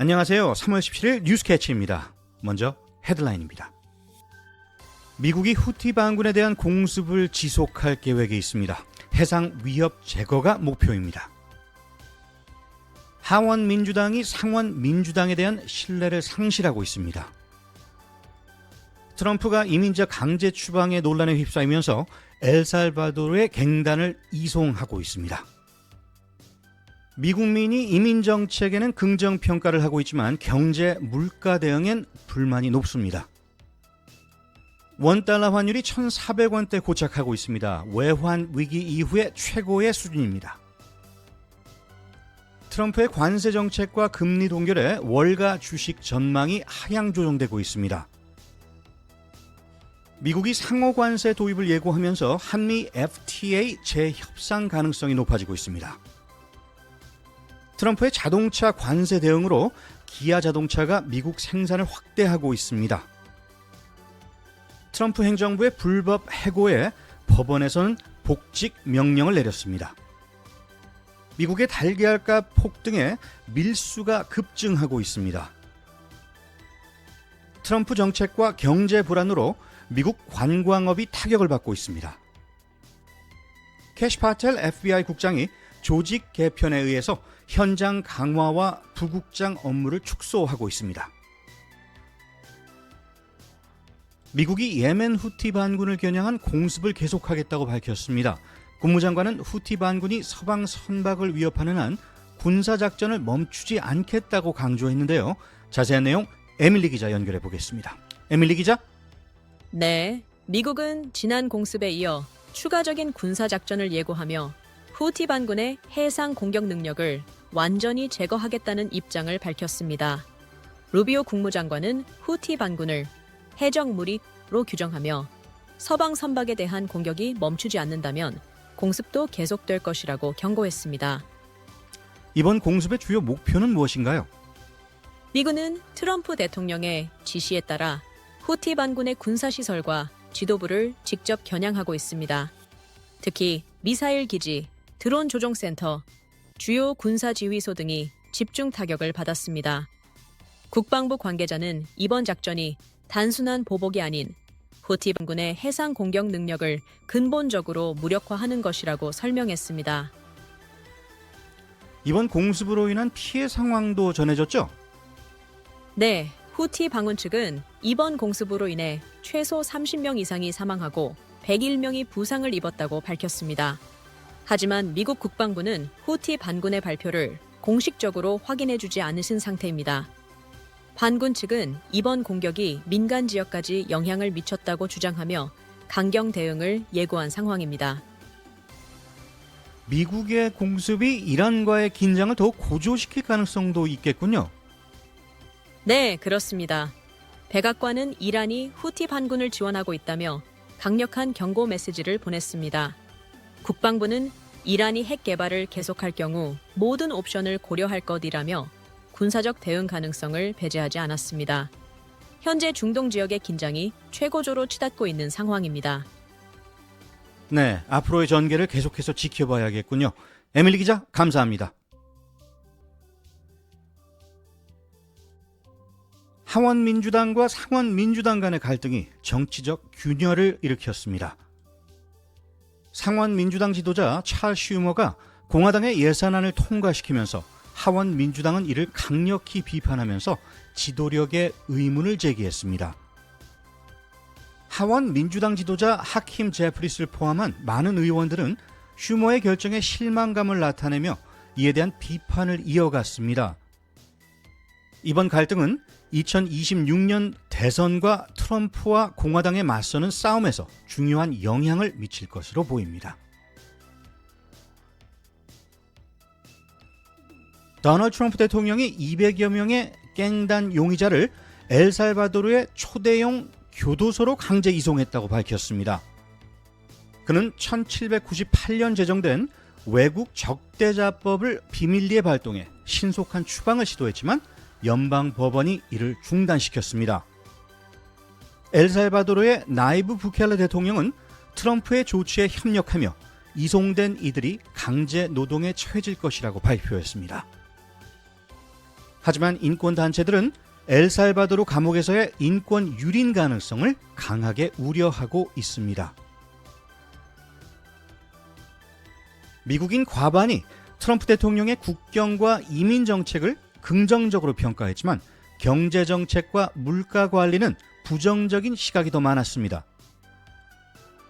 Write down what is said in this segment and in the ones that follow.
안녕하세요. 3월 17일 뉴스캐치입니다. 먼저 헤드라인입니다. 미국이 후티 반군에 대한 공습을 지속할 계획에 있습니다. 해상 위협 제거가 목표입니다. 하원 민주당이 상원 민주당에 대한 신뢰를 상실하고 있습니다. 트럼프가 이민자 강제 추방의 논란에 휩싸이면서 엘살바도르의 갱단을 이송하고 있습니다. 미국민이 이민 정책에는 긍정 평가를 하고 있지만 경제 물가 대응엔 불만이 높습니다. 원달러 환율이 1,400원대 고착하고 있습니다. 외환 위기 이후의 최고의 수준입니다. 트럼프의 관세 정책과 금리 동결에 월가 주식 전망이 하향 조정되고 있습니다. 미국이 상호 관세 도입을 예고하면서 한미 FTA 재협상 가능성이 높아지고 있습니다. 트럼프의 자동차 관세 대응으로 기아 자동차가 미국 생산을 확대하고 있습니다. 트럼프 행정부의 불법 해고에 법원에서는 복직 명령을 내렸습니다. 미국의 달걀값 폭등에 밀수가 급증하고 있습니다. 트럼프 정책과 경제 불안으로 미국 관광업이 타격을 받고 있습니다. 캐시 파텔 FBI 국장이 조직 개편에 의해서 현장 강화와 부국장 업무를 축소하고 있습니다. 미국이 예멘 후티 반군을 겨냥한 공습을 계속하겠다고 밝혔습니다. 국무장관은 후티 반군이 서방 선박을 위협하는 한 군사작전을 멈추지 않겠다고 강조했는데요. 자세한 내용 에밀리 기자 연결해 보겠습니다. 에밀리 기자? 네, 미국은 지난 공습에 이어 추가적인 군사작전을 예고하며 후티 반군의 해상 공격 능력을 완전히 제거하겠다는 입장을 밝혔습니다. 루비오 국무장관은 후티 반군을 해적 무리로 규정하며 서방 선박에 대한 공격이 멈추지 않는다면 공습도 계속될 것이라고 경고했습니다. 이번 공습의 주요 목표는 무엇인가요? 미군은 트럼프 대통령의 지시에 따라 후티 반군의 군사시설과 지도부를 직접 겨냥하고 있습니다. 특히 미사일 기지, 드론 조종센터, 주요 군사지휘소 등이 집중 타격을 받았습니다. 국방부 관계자는 이번 작전이 단순한 보복이 아닌 후티 반군의 해상 공격 능력을 근본적으로 무력화하는 것이라고 설명했습니다. 이번 공습으로 인한 피해 상황도 전해졌죠? 네, 후티 반군 측은 이번 공습으로 인해 최소 30명 이상이 사망하고 101명이 부상을 입었다고 밝혔습니다. 하지만 미국 국방부는 후티 반군의 발표를 공식적으로 확인해주지 않으신 상태입니다. 반군 측은 이번 공격이 민간 지역까지 영향을 미쳤다고 주장하며 강경 대응을 예고한 상황입니다. 미국의 공습이 이란과의 긴장을 더욱 고조시킬 가능성도 있겠군요. 네, 그렇습니다. 백악관은 이란이 후티 반군을 지원하고 있다며 강력한 경고 메시지를 보냈습니다. 국방부는 이란이 핵 개발을 계속할 경우 모든 옵션을 고려할 것이라며 군사적 대응 가능성을 배제하지 않았습니다. 현재 중동 지역의 긴장이 최고조로 치닫고 있는 상황입니다. 네, 앞으로의 전개를 계속해서 지켜봐야겠군요. 에밀리 기자, 감사합니다. 하원 민주당과 상원 민주당 간의 갈등이 정치적 균열을 일으켰습니다. 상원 민주당 지도자 찰 슈머가 공화당의 예산안을 통과시키면서 하원 민주당은 이를 강력히 비판하면서 지도력의 의문을 제기했습니다. 하원 민주당 지도자 하킴 제프리스를 포함한 많은 의원들은 슈머의 결정에 실망감을 나타내며 이에 대한 비판을 이어갔습니다. 이번 갈등은 2026년 대선과 트럼프와 공화당에 맞서는 싸움에서 중요한 영향을 미칠 것으로 보입니다. 도널드 트럼프 대통령이 200여 명의 갱단 용의자를 엘살바도르의 초대형 교도소로 강제 이송했다고 밝혔습니다. 그는 1798년 제정된 외국 적대자법을 비밀리에 발동해 신속한 추방을 시도했지만 연방 법원이 이를 중단시켰습니다. 엘살바도르의 나이브 부켈레 대통령은 트럼프의 조치에 협력하며 이송된 이들이 강제 노동에 처해질 것이라고 발표했습니다. 하지만 인권단체들은 엘살바도르 감옥에서의 인권 유린 가능성을 강하게 우려하고 있습니다. 미국인 과반이 트럼프 대통령의 국경과 이민 정책을 긍정적으로 평가했지만 경제 정책과 물가 관리는 부정적인 시각이 더 많았습니다.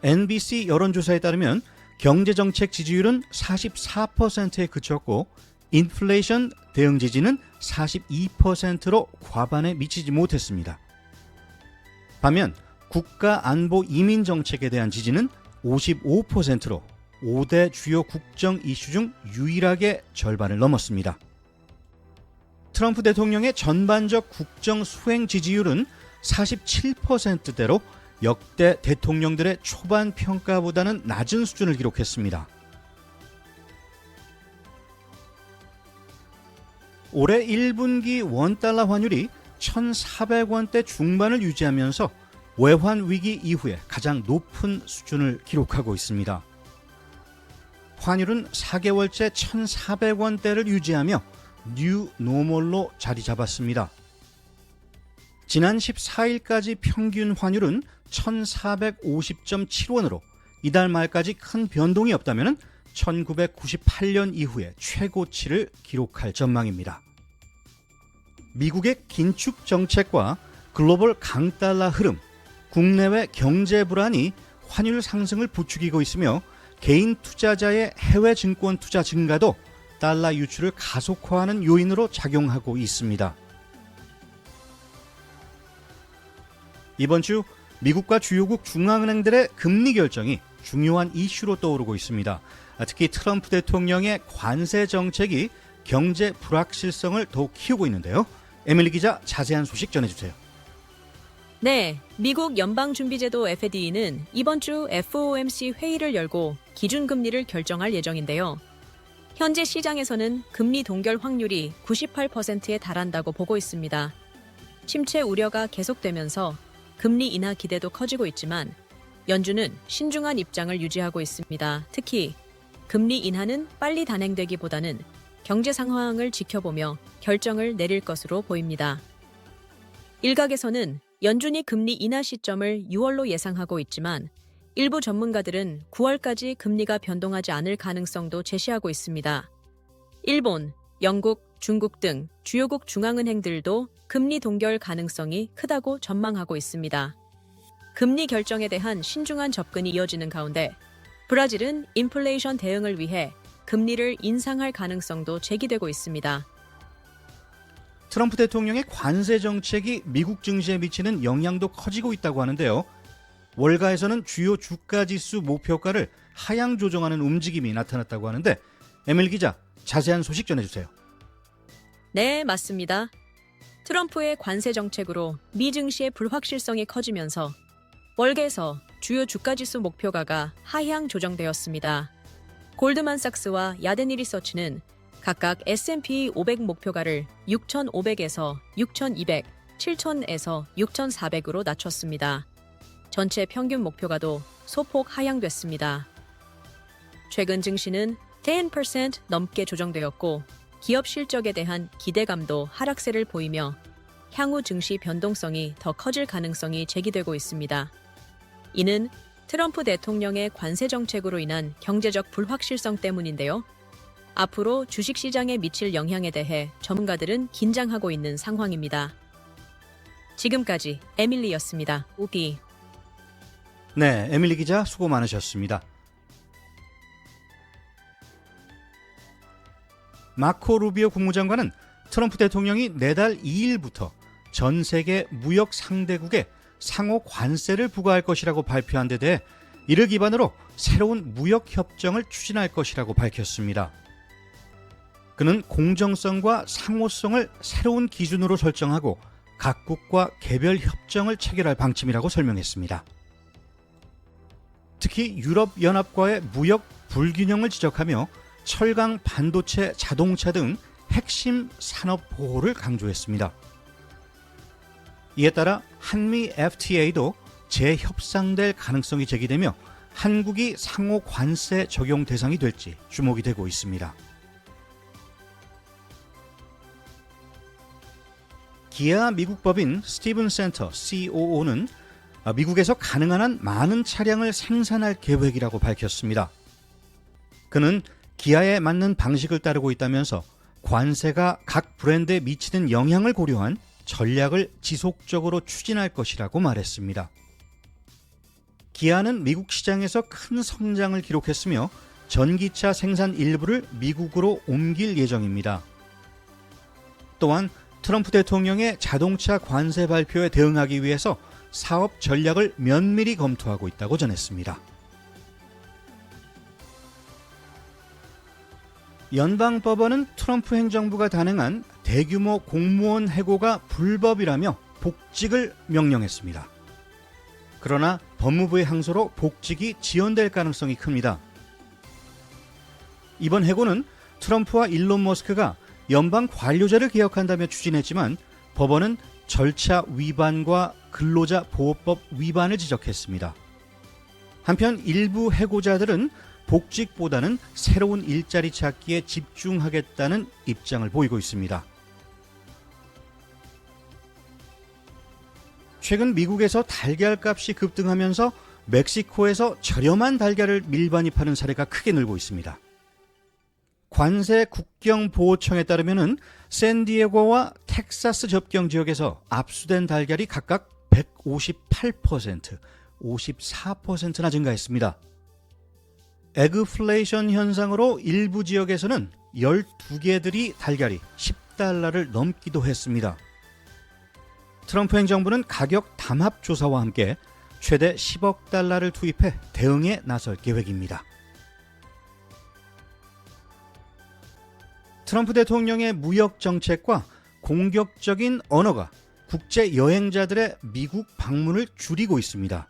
NBC 여론조사에 따르면 경제 정책 지지율은 44%에 그쳤고 인플레이션 대응 지지는 42%로 과반에 미치지 못했습니다. 반면 국가 안보 이민 정책에 대한 지지는 55%로 5대 주요 국정 이슈 중 유일하게 절반을 넘었습니다. 트럼프 대통령의 전반적 국정 수행 지지율은 47%대로 역대 대통령들의 초반 평가보다는 낮은 수준을 기록했습니다. 올해 1분기 원달러 환율이 1,400원대 중반을 유지하면서 외환 위기 이후에 가장 높은 수준을 기록하고 있습니다. 환율은 4개월째 1,400원대를 유지하며 뉴 노멀로 자리 잡았습니다. 지난 14일까지 평균 환율은 1,450.7원으로 이달 말까지 큰 변동이 없다면 1998년 이후에 최고치를 기록할 전망입니다. 미국의 긴축 정책과 글로벌 강달러 흐름, 국내외 경제 불안이 환율 상승을 부추기고 있으며 개인 투자자의 해외 증권 투자 증가도 달러 유출을 가속화하는 요인으로 작용하고 있습니다. 이번 주 미국과 주요국 중앙은행들의 금리 결정이 중요한 이슈로 떠오르고 있습니다. 특히 트럼프 대통령의 관세 정책이 경제 불확실성을 더욱 키우고 있는데요. 에밀리 기자, 자세한 소식 전해주세요. 네, 미국 연방준비제도 FED는 이번 주 FOMC 회의를 열고 기준금리를 결정할 예정인데요. 현재 시장에서는 금리 동결 확률이 98%에 달한다고 보고 있습니다. 침체 우려가 계속되면서 금리 인하 기대도 커지고 있지만 연준은 신중한 입장을 유지하고 있습니다. 특히 금리 인하는 빨리 단행되기보다는 경제 상황을 지켜보며 결정을 내릴 것으로 보입니다. 일각에서는 연준이 금리 인하 시점을 6월로 예상하고 있지만 일부 전문가들은 9월까지 금리가 변동하지 않을 가능성도 제시하고 있습니다. 일본, 영국, 중국 등 주요국 중앙은행들도 금리 동결 가능성이 크다고 전망하고 있습니다. 금리 결정에 대한 신중한 접근이 이어지는 가운데 브라질은 인플레이션 대응을 위해 금리를 인상할 가능성도 제기되고 있습니다. 트럼프 대통령의 관세 정책이 미국 증시에 미치는 영향도 커지고 있다고 하는데요. 월가에서는 주요 주가지수 목표가를 하향 조정하는 움직임이 나타났다고 하는데 에밀리 기자, 자세한 소식 전해주세요. 네, 맞습니다. 트럼프의 관세 정책으로 미 증시의 불확실성이 커지면서 월계에서 주요 주가지수 목표가가 하향 조정되었습니다. 골드만삭스와 야데니 리서치는 각각 S&P 500 목표가를 6,500에서 6,200, 7,000에서 6,400으로 낮췄습니다. 전체 평균 목표가도 소폭 하향됐습니다. 최근 증시는 10% 넘게 조정되었고 기업 실적에 대한 기대감도 하락세를 보이며 향후 증시 변동성이 더 커질 가능성이 제기되고 있습니다. 이는 트럼프 대통령의 관세 정책으로 인한 경제적 불확실성 때문인데요. 앞으로 주식시장에 미칠 영향에 대해 전문가들은 긴장하고 있는 상황입니다. 지금까지 에밀리였습니다. 우기. 네, 에밀리 기자 수고 많으셨습니다. 마코 루비오 국무장관은 트럼프 대통령이 내달 2일부터 전 세계 무역 상대국에 상호 관세를 부과할 것이라고 발표한 데 대해 이를 기반으로 새로운 무역 협정을 추진할 것이라고 밝혔습니다. 그는 공정성과 상호성을 새로운 기준으로 설정하고 각국과 개별 협정을 체결할 방침이라고 설명했습니다. 특히 유럽연합과의 무역 불균형을 지적하며 철강, 반도체, 자동차 등 핵심 산업 보호를 강조했습니다. 이에 따라 한미 FTA도 재협상될 가능성이 제기되며 한국이 상호 관세 적용 대상이 될지 주목이 되고 있습니다. 기아 미국 법인 스티븐 센터 COO는 미국에서 가능한 한 많은 차량을 생산할 계획이라고 밝혔습니다. 그는 기아에 맞는 방식을 따르고 있다면서 관세가 각 브랜드에 미치는 영향을 고려한 전략을 지속적으로 추진할 것이라고 말했습니다. 기아는 미국 시장에서 큰 성장을 기록했으며 전기차 생산 일부를 미국으로 옮길 예정입니다. 또한 트럼프 대통령의 자동차 관세 발표에 대응하기 위해서 사업 전략을 면밀히 검토하고 있다고 전했습니다. 연방법원은 트럼프 행정부가 단행한 대규모 공무원 해고가 불법이라며 복직을 명령했습니다. 그러나 법무부의 항소로 복직이 지연될 가능성이 큽니다. 이번 해고는 트럼프와 일론 머스크가 연방 관료제를 개혁한다며 추진했지만 법원은 절차 위반과 근로자 보호법 위반을 지적했습니다. 한편 일부 해고자들은 복직보다는 새로운 일자리 찾기에 집중하겠다는 입장을 보이고 있습니다. 최근 미국에서 달걀 값이 급등하면서 멕시코에서 저렴한 달걀을 밀반입하는 사례가 크게 늘고 있습니다. 관세 국경보호청에 따르면 샌디에고와 텍사스 접경 지역에서 압수된 달걀이 각각 158%, 54%나 증가했습니다. 에그플레이션 현상으로 일부 지역에서는 12개들이 달걀이 $10를 넘기도 했습니다. 트럼프 행정부는 가격 담합 조사와 함께 최대 $10억 투입해 대응에 나설 계획입니다. 트럼프 대통령의 무역 정책과 공격적인 언어가 국제 여행자들의 미국 방문을 줄이고 있습니다.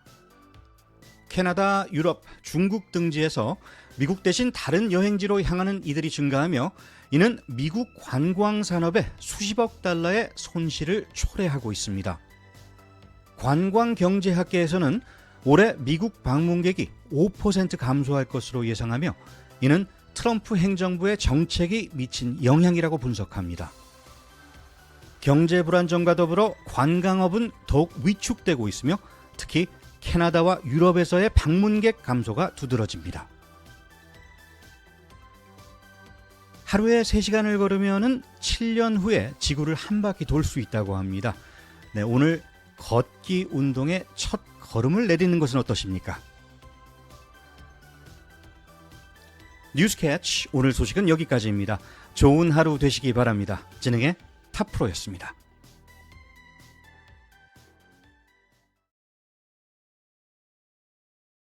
캐나다, 유럽, 중국 등지에서 미국 대신 다른 여행지로 향하는 이들이 증가하며 이는 미국 관광 산업에 수십억 달러의 손실을 초래하고 있습니다. 관광경제학계에서는 올해 미국 방문객이 5% 감소할 것으로 예상하며 이는 트럼프 행정부의 정책이 미친 영향이라고 분석합니다. 경제 불안정과 더불어 관광업은 더욱 위축되고 있으며 특히 캐나다와 유럽에서의 방문객 감소가 두드러집니다. 하루에 3시간을 걸으면 7년 후에 지구를 한 바퀴 돌 수 있다고 합니다. 네, 오늘 걷기 운동의 첫 걸음을 내딛는 것은 어떠십니까? 뉴스캐치 오늘 소식은 여기까지입니다. 좋은 하루 되시기 바랍니다. 진행의 탑프로였습니다.